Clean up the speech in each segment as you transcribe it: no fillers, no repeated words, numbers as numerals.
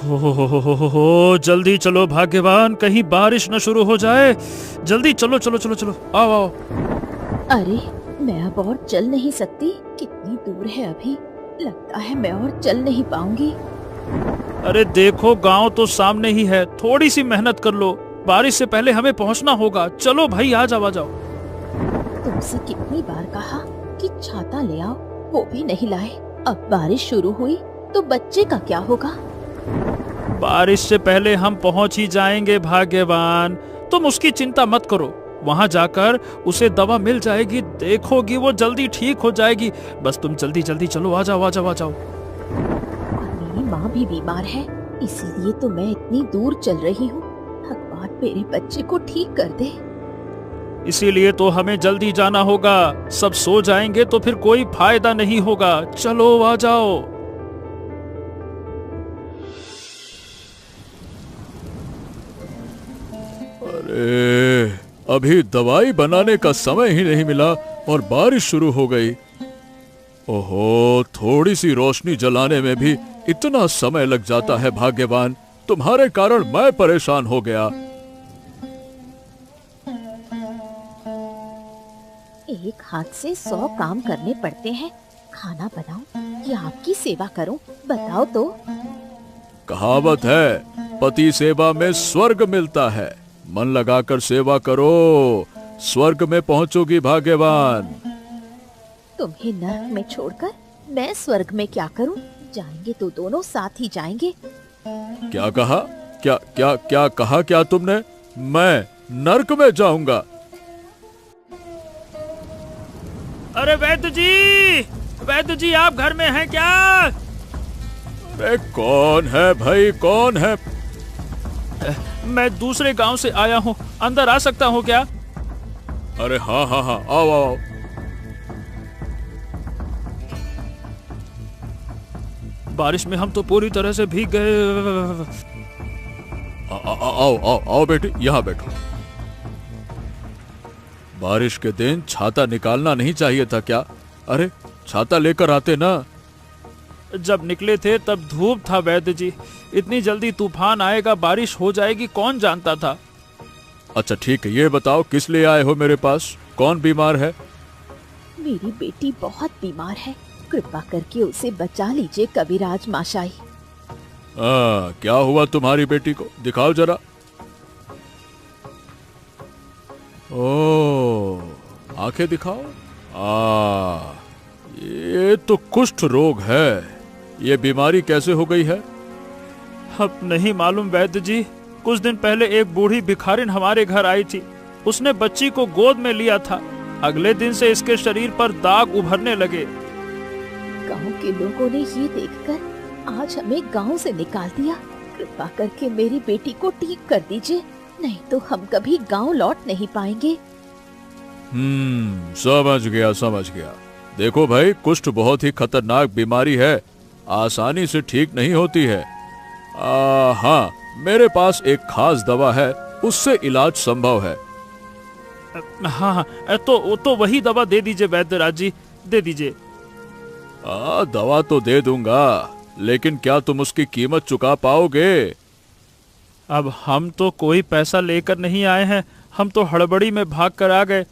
हो, जल्दी चलो भाग्यवान, कहीं बारिश न शुरू हो जाए। जल्दी चलो चलो चलो चलो, आओ आओ। अरे मैं अब और चल नहीं सकती, कितनी दूर है अभी। लगता है मैं और चल नहीं पाऊंगी। अरे देखो, गांव तो सामने ही है, थोड़ी सी मेहनत कर लो, बारिश से पहले हमें पहुंचना होगा। चलो भाई, आ जाओ आ जाओ। तुमसे कितनी बार कहा कि छाता ले आओ, वो भी नहीं लाए। अब बारिश शुरू हुई तो बच्चे का क्या होगा? बारिश से पहले हम पहुंच ही जाएंगे भाग्यवान, तुम उसकी चिंता मत करो। वहां जाकर उसे दवा मिल जाएगी, देखोगी वो जल्दी ठीक हो जाएगी। बस तुम जल्दी जल्दी चलो, आ जाओ आ जाओ आ जाओ। मेरी माँ भी बीमार है, इसीलिए तो मैं इतनी दूर चल रही हूँ। भगवान मेरे बच्चे को ठीक कर दे। इसीलिए तो हमें जल्दी जाना होगा, सब सो जाएंगे तो फिर कोई फायदा नहीं होगा। चलो आ जाओ। अरे अभी दवाई बनाने का समय ही नहीं मिला और बारिश शुरू हो गई। ओहो, थोड़ी सी रोशनी जलाने में भी इतना समय लग जाता है भाग्यवान, तुम्हारे कारण मैं परेशान हो गया। एक हाथ से 100 काम करने पड़ते हैं। खाना बनाऊं या आपकी सेवा करूं, बताओ तो। कहावत है, पति सेवा में स्वर्ग मिलता है। मन लगाकर सेवा करो, स्वर्ग में पहुंचोगी भाग्यवान। तुम्हें नरक में छोड़कर मैं स्वर्ग में क्या करूं? जाएंगे तो दोनों साथ ही जाएंगे। क्या कहा? क्या क्या क्या कहा क्या तुमने? मैं नरक में जाऊंगा? अरे वैद्य जी आप घर में हैं क्या? अरे कौन है भाई, कौन है? मैं दूसरे गांव से आया हूँ, अंदर आ सकता हूँ क्या? अरे हाँ हाँ हाँ, आओ आओ। बारिश में हम तो पूरी तरह से भीग गए। आओ आओ आओ बेटी, यहाँ बैठो। बारिश के दिन छाता निकालना नहीं चाहिए था क्या? अरे छाता लेकर आते ना। जब निकले थे तब धूप था वैद्य जी, इतनी जल्दी तूफान आएगा, बारिश हो जाएगी, कौन जानता था। अच्छा ठीक है, ये बताओ किस लिए आए हो मेरे पास? कौन बीमार है? मेरी बेटी बहुत बीमार है, कृपा करके उसे बचा लीजिए कविराज माशाई। क्या हुआ तुम्हारी बेटी को? दिखाओ जरा। ओ, आंखें दिखाओ। ये तो कुष्ठ रोग है। ये बीमारी कैसे हो गई है? अब नहीं मालूम वैद्य जी, कुछ दिन पहले एक बूढ़ी भिखारिन हमारे घर आई थी, उसने बच्ची को गोद में लिया था। अगले दिन से इसके शरीर पर दाग उभरने लगे। गांव के लोगों ने ये देखकर आज हमें गांव से निकाल दिया। कृपा करके मेरी बेटी को ठीक कर दीजिए, नहीं तो हम कभी गांव लौट नहीं पाएंगे। समझ गया समझ गया। देखो भाई, कुष्ठ बहुत ही खतरनाक बीमारी है, आसानी से ठीक नहीं होती है। हाँ, मेरे पास एक खास दवा है, उससे इलाज संभव है। हाँ, तो वही दवा दे दीजिए वैद्यराज जी, दे दीजिए। दवा तो दे दूंगा, लेकिन क्या तुम उसकी कीमत चुका पाओगे? अब हम तो कोई पैसा लेकर नहीं आए हैं, हम तो हड़बड़ी में भाग कर आ गए।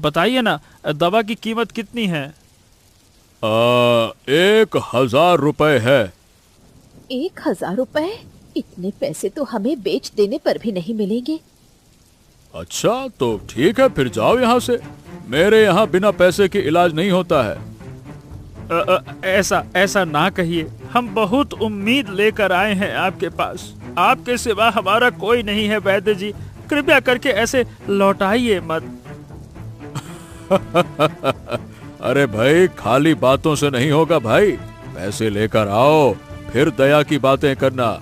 बताइए ना, दवा की कीमत कितनी है? 1000 रुपए है। 1000 रुपए? इतने पैसे तो हमें बेच देने पर भी नहीं मिलेंगे। अच्छा तो ठीक है, फिर जाओ यहाँ से। मेरे यहाँ बिना पैसे के इलाज नहीं होता है। ऐसा ना कहिए, हम बहुत उम्मीद लेकर आए हैं आपके पास। आपके सिवा हमारा कोई नहीं है वैद्य जी, कृपया करके ऐसे लौटाइए मत। अरे भाई, खाली बातों से नहीं होगा भाई, पैसे लेकर आओ, फिर दया की बातें करना,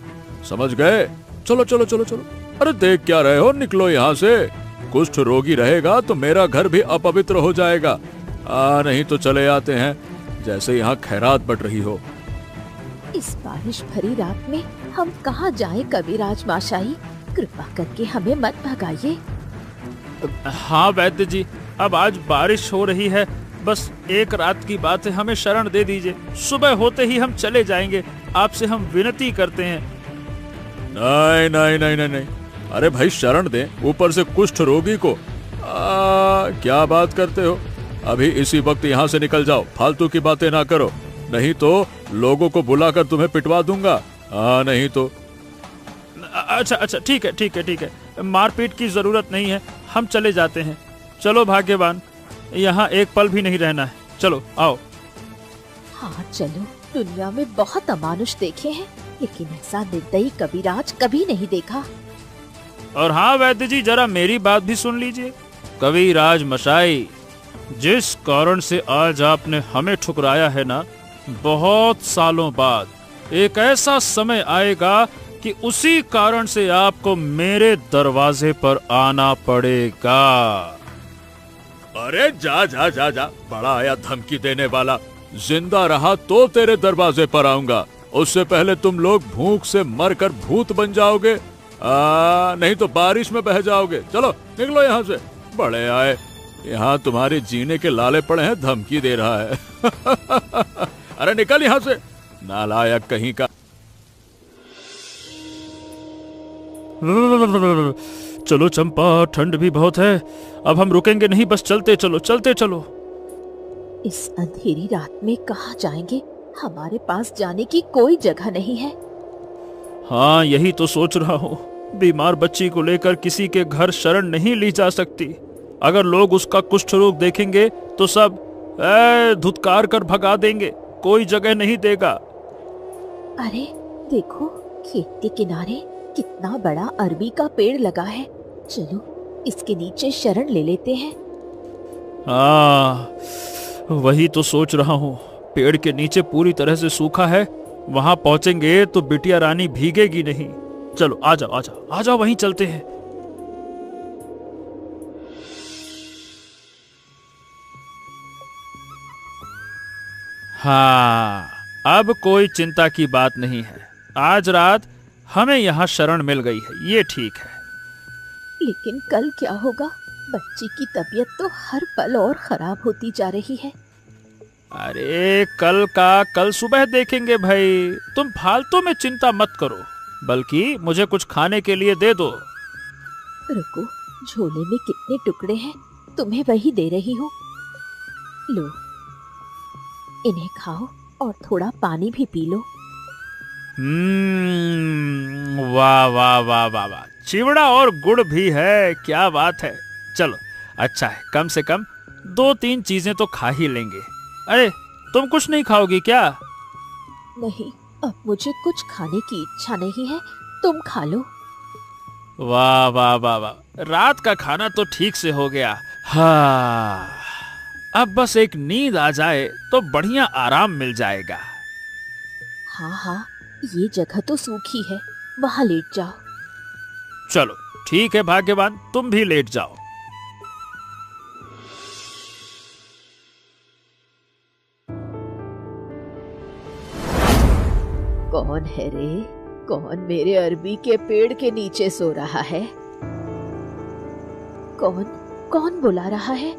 समझ गए? चलो चलो चलो चलो। अरे देख क्या रहे हो, निकलो यहाँ से। कुष्ठ रोगी रहेगा तो मेरा घर भी अपवित्र हो जाएगा। नहीं तो चले आते हैं, जैसे यहाँ खैरात बढ़ रही हो। इस बारिश भरी रात में हम कहाँ जाएं कविराज माशाई? कृपा करके हमें मत भगाइए। हाँ वैद्य जी, अब आज बारिश हो रही है, बस एक रात की बात है, हमें शरण दे दीजिए। सुबह होते ही हम चले जाएंगे, आपसे हम विनती करते हैं। नहीं नहीं नहीं नहीं नहीं, अरे भाई शरण दे, ऊपर से कुष्ठ रोगी को। क्या बात करते हो, अभी इसी वक्त यहाँ से निकल जाओ, फालतू की बातें ना करो, नहीं तो लोगों को बुलाकर तुम्हें पिटवा दूंगा। नहीं तो। अच्छा अच्छा, ठीक है ठीक है ठीक है, मारपीट की जरूरत नहीं है, हम चले जाते हैं। चलो भाग्यवान, यहाँ एक पल भी नहीं रहना है, चलो आओ। हाँ चलो, दुनिया में बहुत अमानुष देखे हैं, लेकिन ऐसा निर्दयी कबीराज कभी नहीं देखा। और हाँ वैद्य जी, जरा मेरी बात भी सुन लीजिए। कबीराज मशाई, जिस कारण से आज आपने हमें ठुकराया है ना, बहुत सालों बाद एक ऐसा समय आएगा कि उसी कारण से आपको मेरे दरवाजे पर आना पड़ेगा। अरे जा जा जा जा, बड़ा आया धमकी देने वाला, जिंदा रहा तो तेरे दरवाजे पर आऊंगा, उससे पहले तुम लोग भूख से मरकर भूत बन जाओगे, नहीं तो बारिश में बह जाओगे। चलो निकलो यहाँ से। बड़े आए, यहाँ तुम्हारे जीने के लाले पड़े हैं, धमकी दे रहा है। अरे निकल यहाँ से, नालायक कहीं का। चलो चंपा, ठंड भी बहुत है, अब हम रुकेंगे नहीं, बस चलते चलो चलते चलो। इस अंधेरी रात में कहाँ जाएंगे, हमारे पास जाने की कोई जगह नहीं है। हाँ यही तो सोच रहा हूँ, बीमार बच्ची को लेकर किसी के घर शरण नहीं ली जा सकती, अगर लोग उसका कुष्ठ रोग देखेंगे तो सब धुतकार कर भगा देंगे, कोई जगह नहीं देगा। अरे देखो, खेत के किनारे कितना बड़ा अरबी का पेड़ लगा है, चलो इसके नीचे शरण ले लेते हैं। हाँ वही तो सोच रहा हूँ, पेड़ के नीचे पूरी तरह से सूखा है, वहां पहुंचेंगे तो बिटिया रानी भीगेगी नहीं। चलो आ जाओ आ जाओ आ जाओ, वहीं चलते हैं। हाँ अब कोई चिंता की बात नहीं है, आज रात हमें यहाँ शरण मिल गई है, ये ठीक है। लेकिन कल क्या होगा, बच्ची की तबीयत तो हर पल और खराब होती जा रही है। अरे कल का कल सुबह देखेंगे भाई, तुम फालतू में चिंता मत करो, बल्कि मुझे कुछ खाने के लिए दे दो। रुको, झोले में कितने टुकड़े हैं, तुम्हें वही दे रही हूँ, लो इन्हें खाओ और थोड़ा पानी भी पी लो। वाह वाह वाह वाह वाह, चिवड़ा और गुड़ भी है, क्या बात है। चलो अच्छा है, कम से कम 2-3 चीजें तो खा ही लेंगे। अरे तुम कुछ नहीं खाओगी क्या? नहीं, अब मुझे कुछ खाने की इच्छा नहीं है, तुम खा लो। वाह वाह वाह वाह, रात का खाना तो ठीक से हो गया। हाँ अब बस एक नींद आ जाए तो बढ़िया आराम मिल जाएगा। हाँ हाँ, ये जगह तो सूखी है, वहां लेट जाओ। चलो ठीक है भाग्यवान, तुम भी लेट जाओ। कौन है रे? कौन मेरे अरबी के पेड़ के नीचे सो रहा है? कौन कौन बुला रहा है?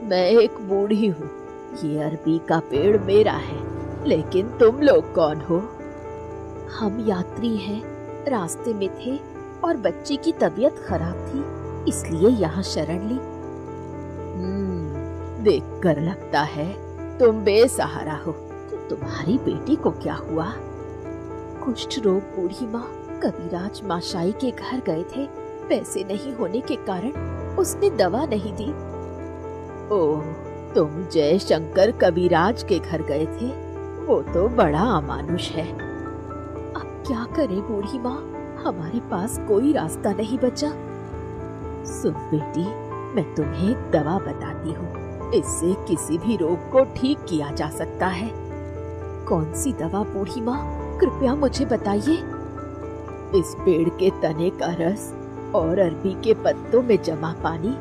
मैं एक बूढ़ी हूँ, ये अरबी का पेड़ मेरा है, लेकिन तुम लोग कौन हो? हम यात्री हैं, रास्ते में थे और बच्ची की तबीयत खराब थी, इसलिए यहाँ शरण ली। देखकर लगता है तुम बेसहारा हो। तो तुम्हारी बेटी को क्या हुआ? कुष्ठ रोग बूढ़ी माँ कबीराज माशाई के घर गए थे, पैसे नहीं होने के कारण उसने दवा नहीं दी। ओह, तुम जय शंकर कबीराज के घर गए थे, वो तो बड़ा अमानुष है। अब क्या करे बूढ़ी माँ, हमारे पास कोई रास्ता नहीं बचा। सुन बेटी, मैं तुम्हें एक दवा बताती हूँ, इससे किसी भी रोग को ठीक किया जा सकता है। कौन सी दवा बूढ़ी माँ, कृपया मुझे बताइए। इस पेड़ के तने का रस और अरबी के पत्तों में जमा पानी,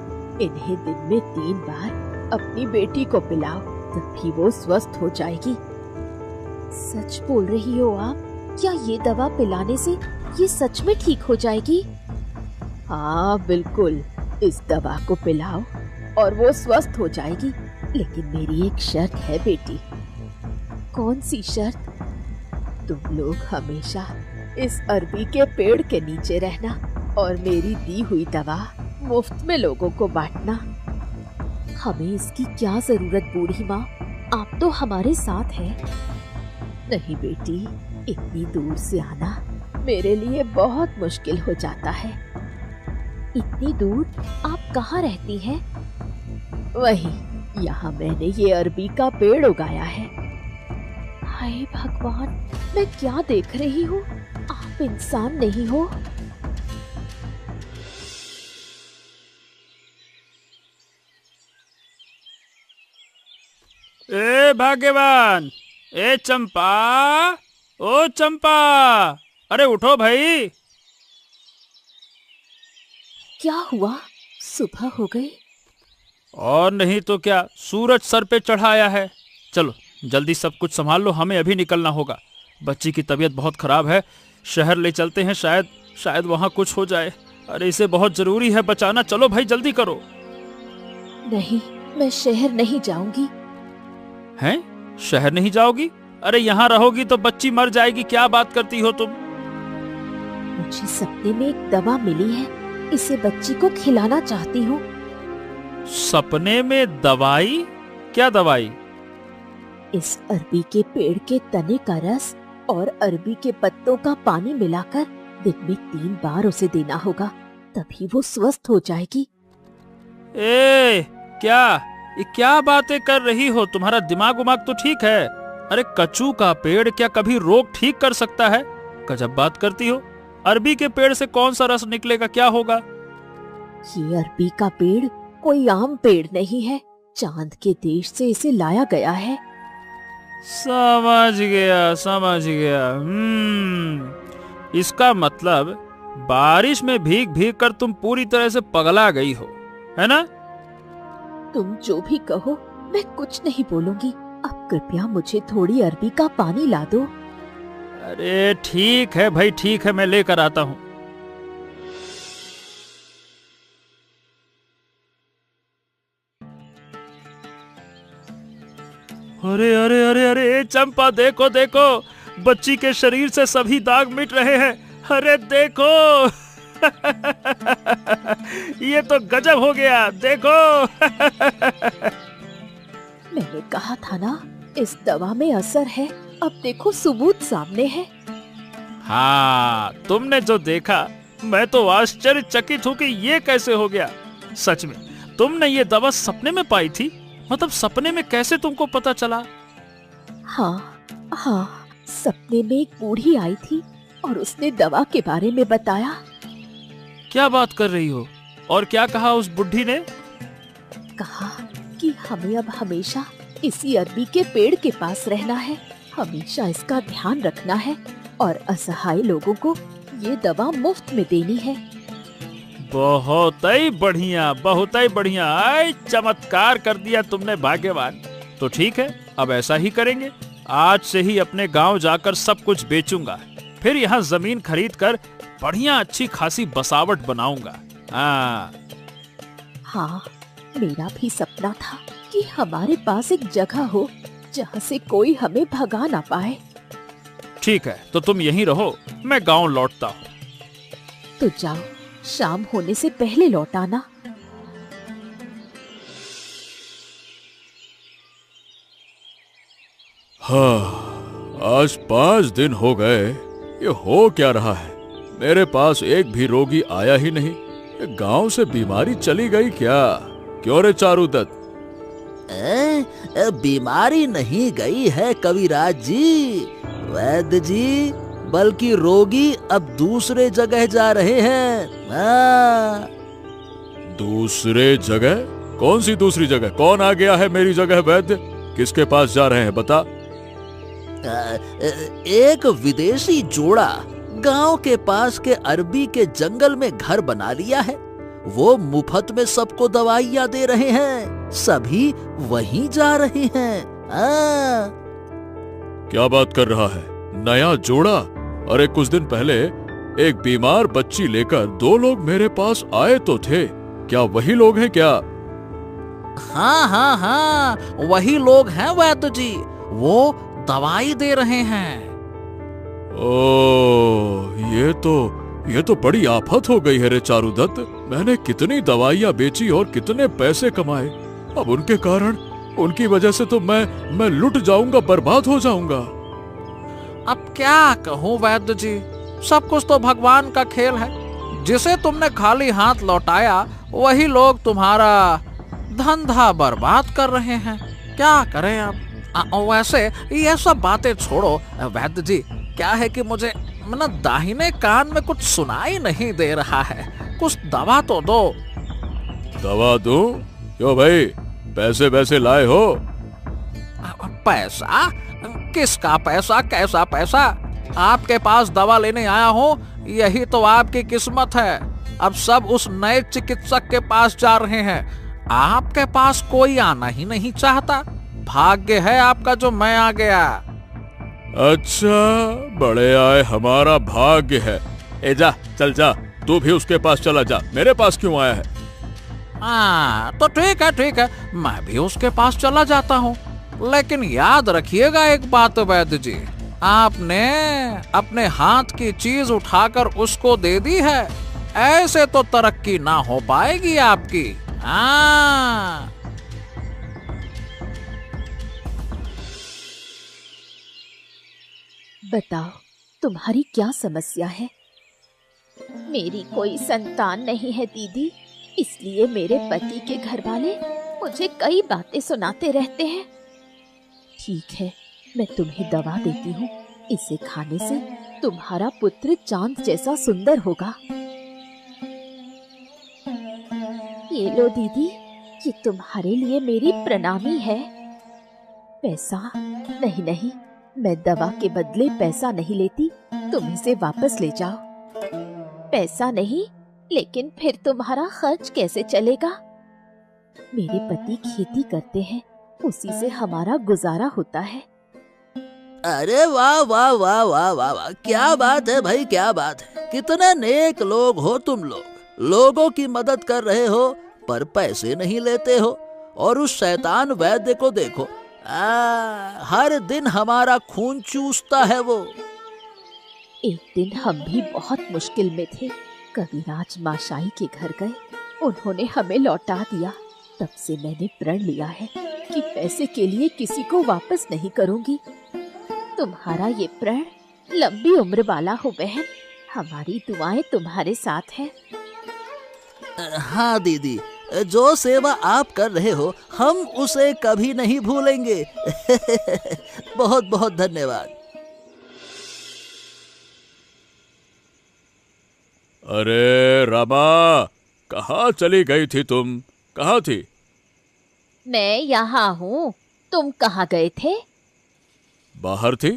इन्हें दिन में 3 बार अपनी बेटी को पिलाओ, तभी वो स्वस्थ हो जाएगी। सच बोल रही हो आप? क्या ये दवा पिलाने से ये सच में ठीक हो जाएगी? हाँ बिल्कुल, इस दवा को पिलाओ और वो स्वस्थ हो जाएगी, लेकिन मेरी एक शर्त है बेटी। कौन सी शर्त? तुम लोग हमेशा इस अरबी के पेड़ के नीचे रहना और मेरी दी हुई दवा मुफ्त में लोगों को बांटना। हमें इसकी क्या जरूरत बूढ़ी माँ, आप तो हमारे साथ हैं। नहीं बेटी, इतनी दूर से आना मेरे लिए बहुत मुश्किल हो जाता है। इतनी दूर आप कहाँ रहती हैं? वही, यहाँ मैंने ये अरबी का पेड़ उगाया है। हाय भगवान, मैं क्या देख रही हूँ? आप इंसान नहीं हो। ए भाग्यवान, ए चंपा, ओ चंपा, अरे उठो भाई। क्या हुआ? सुबह हो गई? और नहीं तो क्या, सूरज सर पे चढ़ाया है। चलो जल्दी सब कुछ संभाल लो, हमें अभी निकलना होगा। बच्ची की तबीयत बहुत खराब है, शहर ले चलते हैं, शायद वहाँ कुछ हो जाए। अरे इसे बहुत जरूरी है बचाना, चलो भाई जल्दी करो। नहीं, मैं शहर नहीं जाऊंगी। हैं? शहर नहीं जाओगी? अरे यहाँ रहोगी तो बच्ची मर जाएगी, क्या बात करती हो तुम? मुझे सपने में एक दवा मिली है, इसे बच्ची को खिलाना चाहती हूँ। सपने में दवाई? क्या दवाई? इस अरबी के पेड़ के तने का रस और अरबी के पत्तों का पानी मिलाकर दिन में 3 बार उसे देना होगा, तभी वो स्वस्थ हो जाएगी। ये क्या बातें कर रही हो? तुम्हारा दिमाग उमाग तो ठीक है? अरे कचू का पेड़ क्या कभी रोग ठीक कर सकता है? गजब बात करती हो। अरबी के पेड़ से कौन सा रस निकलेगा, क्या होगा? ये अरबी का पेड़ कोई आम पेड़ नहीं है, चांद के देश से इसे लाया गया है। समझ गया। इसका मतलब बारिश में भीग भीग कर तुम पूरी तरह से पगला गई हो, है ना? तुम जो भी कहो, मैं कुछ नहीं बोलूंगी। अब कृपया मुझे थोड़ी अरबी का पानी ला दो। अरे ठीक है भाई, ठीक है, मैं लेकर आता हूँ। अरे चंपा, देखो बच्ची के शरीर से सभी दाग मिट रहे हैं। अरे देखो ये तो गजब हो गया, देखो मैंने कहा था ना, इस दवा में असर है। अब देखो सबूत सामने है। हाँ, तुमने जो देखा, मैं तो आश्चर्यचकित हूँ कि ये कैसे हो गया। सच में तुमने ये दवा सपने में पाई थी? मतलब सपने में कैसे तुमको पता चला? हाँ, सपने में एक बूढ़ी आई थी और उसने दवा के बारे में बताया। क्या बात कर रही हो? और क्या कहा उस बुढ़ी ने? कहा कि हमें अब हमेशा इसी अरबी के पेड़ के पास रहना है, हमेशा इसका ध्यान रखना है और असहाय लोगों को ये दवा मुफ्त में देनी है। बहुत ही बढ़िया। आय, चमत्कार कर दिया तुमने भाग्यवान। तो ठीक है, अब ऐसा ही करेंगे। आज से ही अपने गांव जाकर सब कुछ बेचूंगा, फिर यहाँ जमीन खरीद कर बढ़िया अच्छी खासी बसावट बनाऊंगा। हाँ, मेरा भी सपना था कि हमारे पास एक जगह हो जहाँ से कोई हमें भगा ना पाए। ठीक है, तो तुम यहीं रहो, मैं गांव लौटता हूँ। तो जाओ, शाम होने से पहले लौट आना। हाँ, आज 5 दिन हो गए। ये हो क्या रहा है? मेरे पास एक भी रोगी आया ही नहीं। ये गांव से बीमारी चली गई क्या? क्यों रे चारूदत्त? बीमारी नहीं गई है कविराज जी, वैद्य जी, बल्कि रोगी अब दूसरे जगह जा रहे हैं। दूसरे जगह? कौन सी दूसरी जगह? कौन आ गया है मेरी जगह वैद्य? किसके पास जा रहे हैं, बता। एक विदेशी जोड़ा गांव के पास के अरबी के जंगल में घर बना लिया है। वो मुफ्त में सबको दवाइयाँ दे रहे हैं, सभी वहीं जा रहे हैं। क्या बात कर रहा है? नया जोड़ा? अरे कुछ दिन पहले एक बीमार बच्ची लेकर 2 लोग मेरे पास आए तो थे। क्या वही लोग हैं क्या? हाँ, वही लोग हैं वैद्य जी, वो दवाई दे रहे हैं। ओ, ये तो बड़ी आफत हो गई है रे चारुदत्त। मैंने कितनी दवाइयाँ बेची और कितने पैसे कमाए, अब उनके कारण, उनकी वजह से तो मैं लुट जाऊंगा, बर्बाद हो जाऊंगा। अब क्या कहूँ वैद्य जी, सब कुछ तो भगवान का खेल है। जिसे तुमने खाली हाथ लौटाया वही लोग तुम्हारा धंधा बर्बाद कर रहे हैं। क्या करें अब? वैसे ये सब बातें छोड़ो वैद्य जी, क्या है कि मुझे दाहिने कान में कुछ सुनाई नहीं दे रहा है, कुछ दवा तो दो। दवा दूं? क्यों भाई, पैसे वैसे लाए हो? पैसा? किसका पैसा? कैसा पैसा? आपके पास दवा लेने आया हूँ, यही तो आपकी किस्मत है। अब सब उस नए चिकित्सक के पास जा रहे हैं, आपके पास कोई आना ही नहीं चाहता। भाग्य है आपका जो मैं आ गया। अच्छा, बड़े आए हमारा भाग्य है। ए जा, चल जा, तू भी उसके पास चला जा, मेरे पास क्यों आया है? तो ठीक है, मैं भी उसके पास चला जाता हूँ। लेकिन याद रखिएगा एक बात वैद्य जी, आपने अपने हाथ की चीज उठाकर उसको दे दी है, ऐसे तो तरक्की ना हो पाएगी आपकी। हाँ। बताओ, तुम्हारी क्या समस्या है? मेरी कोई संतान नहीं है दीदी, इसलिए मेरे पति के घर वाले मुझे कई बातें सुनाते रहते हैं। ठीक है, मैं तुम्हें दवा देती हूँ, इसे खाने से तुम्हारा पुत्र चांद जैसा सुंदर होगा। ये लो दीदी, ये तुम्हारे लिए मेरी प्रणामी है। पैसा नहीं, मैं दवा के बदले पैसा नहीं लेती, तुम इसे वापस ले जाओ। पैसा नहीं, लेकिन फिर तुम्हारा खर्च कैसे चलेगा? मेरे पति खेती करते हैं, उसी से हमारा गुजारा होता है। अरे वाह वाह वाह वाह वाह वाह, क्या बात है भाई, क्या बात है। कितने नेक लोग हो तुम लोग, लोगों की मदद कर रहे हो पर पैसे नहीं लेते हो। और उस शैतान वैद्य को देखो, हर दिन हमारा खून चूसता है वो। एक दिन हम भी बहुत मुश्किल में थे, कविराज माशाई के घर गए, उन्होंने हमें लौटा दिया। तब से मैंने प्रण लिया है कि पैसे के लिए किसी को वापस नहीं करूंगी। तुम्हारा ये प्रण लंबी उम्र वाला हो बहन, हमारी दुआएं तुम्हारे साथ हैं। हाँ दीदी, जो सेवा आप कर रहे हो हम उसे कभी नहीं भूलेंगे। बहुत बहुत धन्यवाद। अरे रामा, कहाँ चली गई थी तुम? कहाँ थी? मैं यहाँ हूँ, तुम कहाँ गए थे? बाहर थी।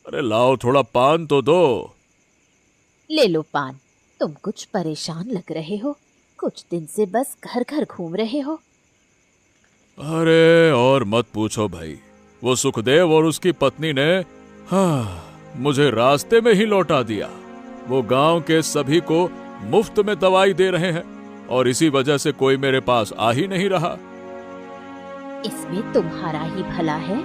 अरे लाओ, थोड़ा पान तो दो। ले लो पान। तुम कुछ परेशान लग रहे हो, कुछ दिन से बस घर घर घूम रहे हो। अरे और मत पूछो भाई, वो सुखदेव और उसकी पत्नी ने मुझे रास्ते में ही लौटा दिया। वो गांव के सभी को मुफ्त में दवाई दे रहे हैं और इसी वजह से कोई मेरे पास आ ही नहीं रहा। इसमें तुम्हारा ही भला है,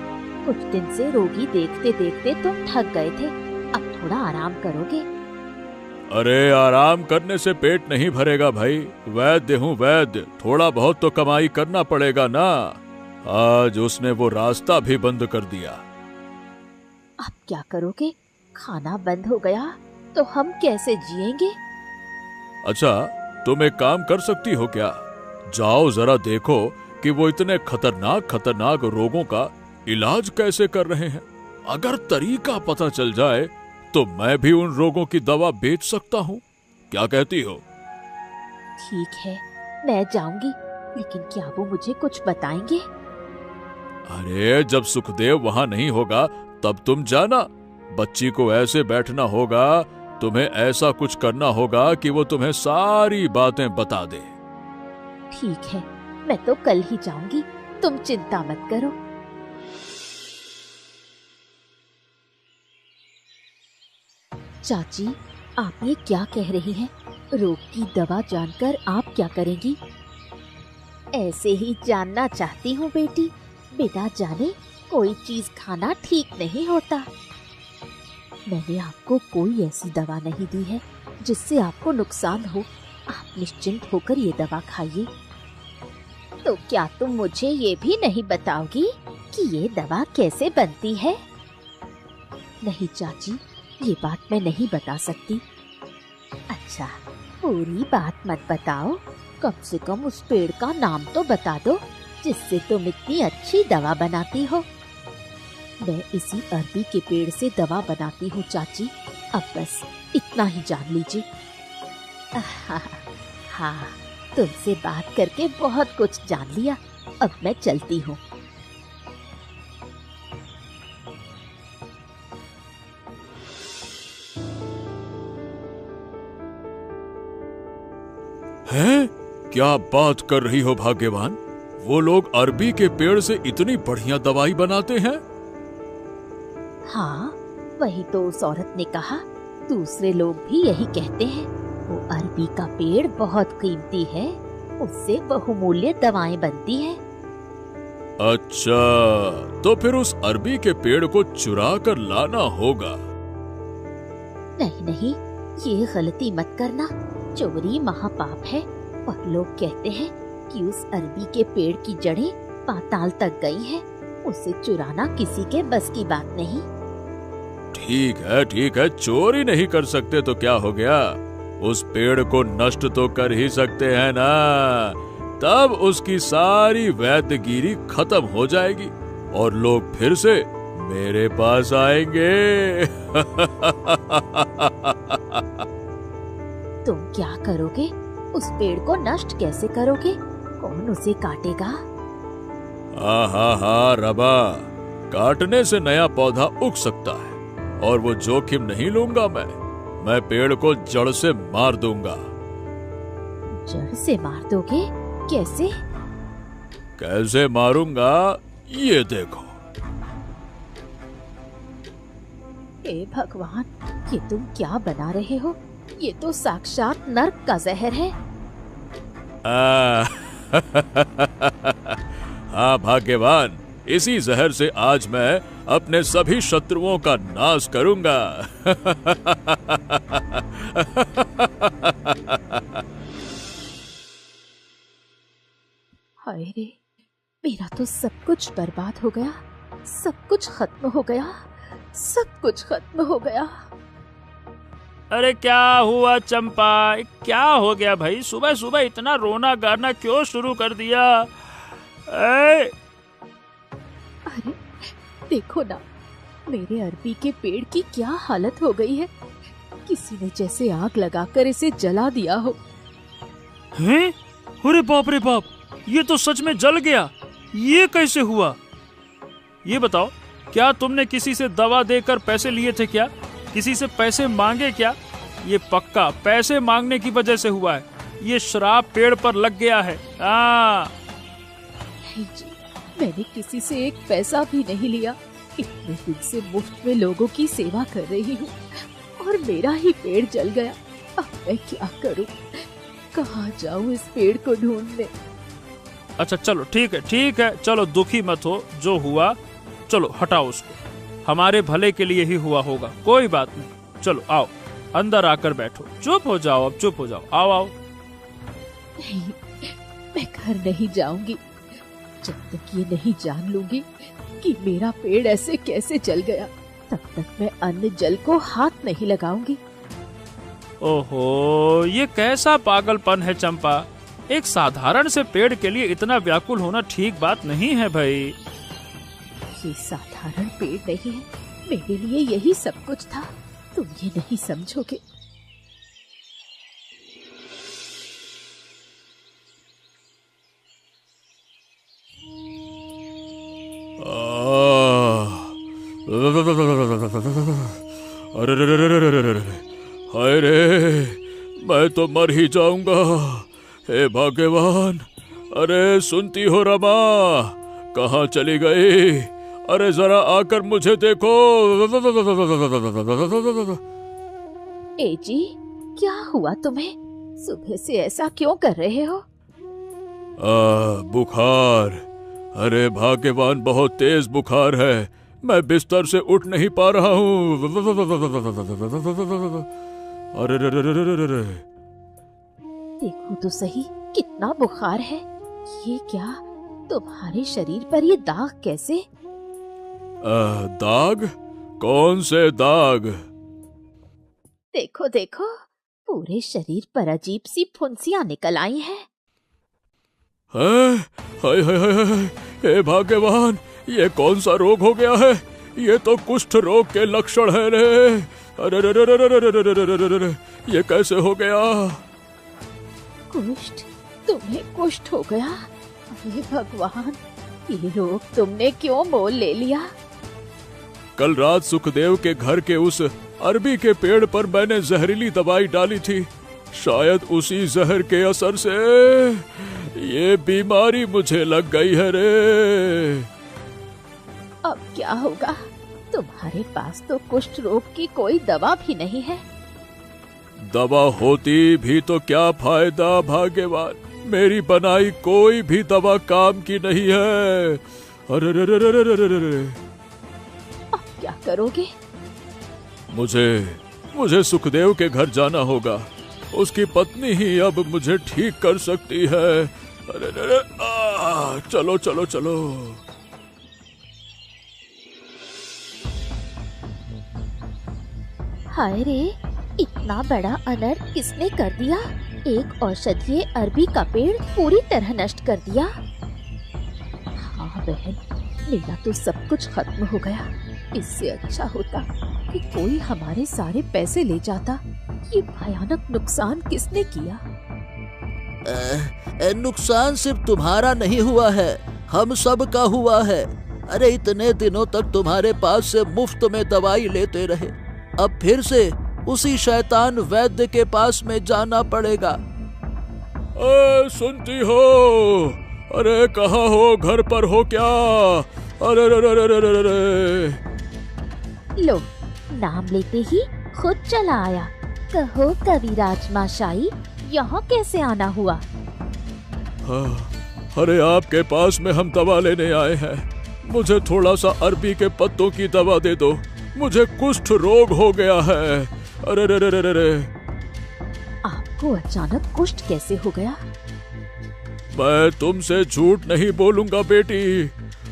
कुछ दिन से रोगी देखते देखते तुम थक गए थे, अब थोड़ा आराम करोगे। अरे आराम करने से पेट नहीं भरेगा भाई, वैद्य हूँ वैद्य, थोड़ा बहुत तो कमाई करना पड़ेगा ना। आज उसने वो रास्ता भी बंद कर दिया। अब क्या करोगे? खाना बंद हो गया तो हम कैसे जिएंगे? अच्छा, तुम एक काम कर सकती हो क्या? जाओ जरा देखो कि वो इतने खतरनाक रोगों का इलाज कैसे कर रहे हैं। अगर तरीका पता चल जाए तो मैं भी उन रोगों की दवा बेच सकता हूँ। क्या कहती हो? ठीक है, मैं जाऊंगी, लेकिन क्या वो मुझे कुछ बताएंगे? अरे जब सुखदेव वहाँ नहीं होगा तब तुम जाना। बच्ची को ऐसे बैठना होगा, तुम्हें ऐसा कुछ करना होगा कि वो तुम्हें सारी बातें बता दे। ठीक है, मैं तो कल ही जाऊंगी, तुम चिंता मत करो। चाची, आप ये क्या कह रही हैं? रोग की दवा जानकर आप क्या करेंगी? ऐसे ही जानना चाहती हूँ बेटी, बिना जाने कोई चीज खाना ठीक नहीं होता। मैंने आपको कोई ऐसी दवा नहीं दी है जिससे आपको नुकसान हो। आप निश्चिंत होकर ये दवा खाइए। तो क्या तुम मुझे ये भी नहीं बताओगी कि ये दवा कैसे बनती है? नहीं चाची, ये बात मैं नहीं बता सकती। अच्छा, पूरी बात मत बताओ, कम से कम उस पेड़ का नाम तो बता दो जिससे तुम इतनी अच्छी दवा बनाती हो। मैं इसी अरबी के पेड़ से दवा बनाती हूँ चाची, अब बस इतना ही जान लीजिए। हाँ, तुमसे बात करके बहुत कुछ जान लिया, अब मैं चलती हूँ। हैं? क्या बात कर रही हो भाग्यवान? वो लोग अरबी के पेड़ से इतनी बढ़िया दवाई बनाते हैं? हाँ, वही तो उस औरत ने कहा। दूसरे लोग भी यही कहते हैं। वो अरबी का पेड़ बहुत कीमती है, उससे बहुमूल्य दवाएं बनती हैं। अच्छा, तो फिर उस अरबी के पेड़ को चुरा कर लाना होगा। नहीं नहीं, ये गलती मत करना। चोरी महापाप है और लोग कहते हैं कि उस अरबी के पेड़ की जड़ें पाताल तक गई हैं। उसे चुराना किसी के बस की बात नहीं। ठीक है, चोरी नहीं कर सकते तो क्या हो गया? उस पेड़ को नष्ट तो कर ही सकते हैं ना, तब उसकी सारी वैद्यगिरी खत्म हो जाएगी और लोग फिर से मेरे पास आएंगे। तुम क्या करोगे? उस पेड़ को नष्ट कैसे करोगे? कौन उसे काटेगा? हाँ रबा, काटने से नया पौधा उग सकता है और वो जोखिम नहीं लूंगा मैं पेड़ को जड़ से मार दूंगा। जड़ से मार दोगे? कैसे? कैसे मारूंगा ये देखो। हे भगवान, ये तुम क्या बना रहे हो? ये तो साक्षात नर्क का जहर है। हाँ भाग्यवान, इसी जहर से आज मैं अपने सभी शत्रुओं का नाश करूंगा। हाय रे, मेरा तो सब कुछ बर्बाद हो गया, सब कुछ खत्म हो गया, सब कुछ खत्म हो गया। अरे क्या हुआ चंपा? क्या हो गया भाई? सुबह सुबह इतना रोना गाना क्यों शुरू कर दिया? अरे देखो ना, मेरे अरबी के पेड़ की क्या हालत हो गई है। किसी ने जैसे आग लगाकर इसे जला दिया हो। हैं? अरे बाप रे बाप, ये तो सच में जल गया। ये कैसे हुआ? ये बताओ, क्या तुमने किसी से दवा देकर पैसे लिए थे क्या? किसी से पैसे मांगे क्या? ये पक्का पैसे मांगने की वजह से हुआ है। ये श्राप पेड़ पर लग गया है। नहीं जी, मैंने किसी से एक पैसा भी नहीं लिया। इतने दिन से मुफ्त में लोगों की सेवा कर रही हूँ और मेरा ही पेड़ जल गया। अब मैं क्या करूँ? कहाँ जाऊँ इस पेड़ को ढूंढने? अच्छा चलो, ठीक है, चलो दुखी मत हो। जो हुआ चलो हटाओ उसको, हमारे भले के लिए ही हुआ होगा, कोई बात नहीं। चलो आओ, अंदर आकर बैठो। चुप हो जाओ, अब चुप हो जाओ। आओ। नहीं, मैं घर नहीं जाऊंगी जब तक ये नहीं जान लूंगी कि मेरा पेड़ ऐसे कैसे जल गया। तब तक मैं अन्न जल को हाथ नहीं लगाऊंगी। ओहो, ये कैसा पागलपन है चंपा? एक साधारण से पेड़ के लिए इतना व्याकुल होना ठीक बात नहीं है भाई। ये साधारण पेड़ नहीं है, मेरे लिए यही सब कुछ था। तुम ये नहीं समझोगे। अरे हाय रे, मैं तो मर ही जाऊंगा। हे भाग्यवान, अरे सुनती हो रमा? कहाँ चली गई? अरे जरा आकर मुझे देखो। ए जी, क्या हुआ तुम्हें? सुबह से ऐसा क्यों कर रहे हो? बुखार। अरे भाग्यवान, बहुत तेज बुखार है। मैं बिस्तर से उठ नहीं पा रहा हूँ। अरे रे रे रे रे रे रे। देखो तो सही कितना बुखार है। ये क्या, तुम्हारे शरीर पर ये दाग कैसे? दाग? कौन से दाग? देखो देखो, पूरे शरीर पर अजीब सी फुंसियां निकल आई हैं। हाय हाय हाय हाय, हे भगवान, ये कौन सा रोग हो गया है? ये तो कुष्ठ रोग के लक्षण है रे। अरे रे रे रे रे रे रे रे रे रे, ये कैसे हो गया? कुष्ठ? तुम्हें कुष्ठ हो गया? अरे भगवान, ये रोग तुमने क्यों मोल ले लिया? कल रात सुखदेव के घर के उस अरबी के पेड़ पर मैंने जहरीली दवाई डाली थी। शायद उसी जहर के असर से ये बीमारी मुझे लग गई है रे। अब क्या होगा? तुम्हारे पास तो कुष्ठ रोग की कोई दवा भी नहीं है। दवा होती भी तो क्या फायदा भाग्यवान, मेरी बनाई कोई भी दवा काम की नहीं है। अरे रे रे रे रे रे रे। अब क्या करोगे? मुझे सुखदेव के घर जाना होगा। उसकी पत्नी ही अब मुझे ठीक कर सकती है। अरे रे रे, चलो चलो चलो। हाय रे, इतना बड़ा अनर्थ किसने कर दिया? एक औषधीय अरबी का पेड़ पूरी तरह नष्ट कर दिया। हाँ बहन, मेरा तो सब कुछ खत्म हो गया। इससे अच्छा होता कि कोई हमारे सारे पैसे ले जाता। ये भयानक नुकसान किसने किया? नुकसान सिर्फ तुम्हारा नहीं हुआ है, हम सब का हुआ है। अरे इतने दिनों तक तुम्हारे पास से मुफ्त में दवाई लेते रहे, अब फिर से उसी शैतान वैद्य के पास में जाना पड़ेगा। सुनती हो? अरे कहाँ हो? घर पर हो क्या? अरे रे रे रे रे रे। लो, नाम लेते ही खुद चला आया। कहो कविराज माशाई, यहाँ कैसे आना हुआ? अरे आपके पास में हम दवा लेने आए हैं। मुझे थोड़ा सा अरबी के पत्तों की दवा दे दो, मुझे कुष्ठ रोग हो गया है। अरे रे रे रे रे। आपको अचानक कुष्ठ कैसे हो गया? मैं तुमसे झूठ नहीं बोलूंगा बेटी।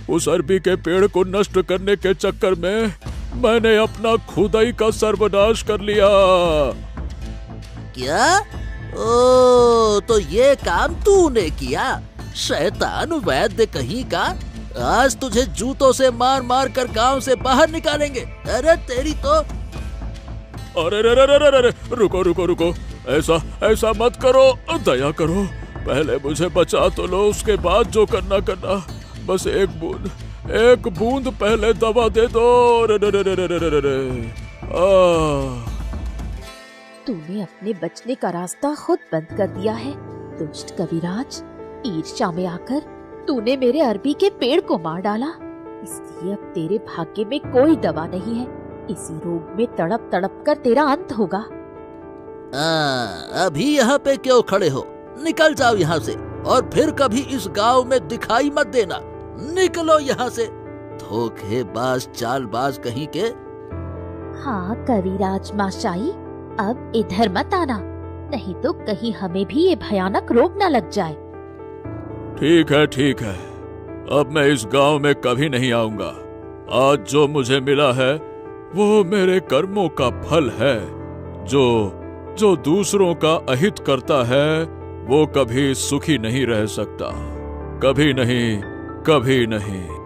उस अरबी के पेड़ को नष्ट करने के चक्कर में मैंने अपना खुदाई का सर्वनाश कर लिया। क्या? ओ, तो ये काम तूने किया? शैतान वैद्य कहीं का, आज तुझे जूतों से मार मार कर गांव से बाहर निकालेंगे। अरे तेरी तो। अरे रे रे रे रे रे, रुको रुको रुको, ऐसा मत करो, दया करो। पहले मुझे बचा तो लो, उसके बाद जो करना करना। बस एक बूंद पहले दवा दे दो। रे रे रे रे रे रे रे। तूने अपने बचने का रास्ता खुद बंद कर दिया है। दुष्ट कविराज, ईर्ष्या में आकर तूने मेरे अरबी के पेड़ को मार डाला। इसलिए अब तेरे भाग्य में कोई दवा नहीं है। इसी रोग में तड़प तड़प कर तेरा अंत होगा। अभी यहाँ पे क्यों खड़े हो? निकल जाओ यहाँ से, और फिर कभी इस गांव में दिखाई मत देना। निकलो यहाँ से, धोखेबाज चालबाज कहीं के। हाँ कविराज माशाई, अब इधर मत आना, नहीं तो कहीं हमें भी ये भयानक रोग न लग जाए। ठीक है, अब मैं इस गांव में कभी नहीं आऊंगा। आज जो मुझे मिला है वो मेरे कर्मों का फल है। जो दूसरों का अहित करता है वो कभी सुखी नहीं रह सकता, कभी नहीं।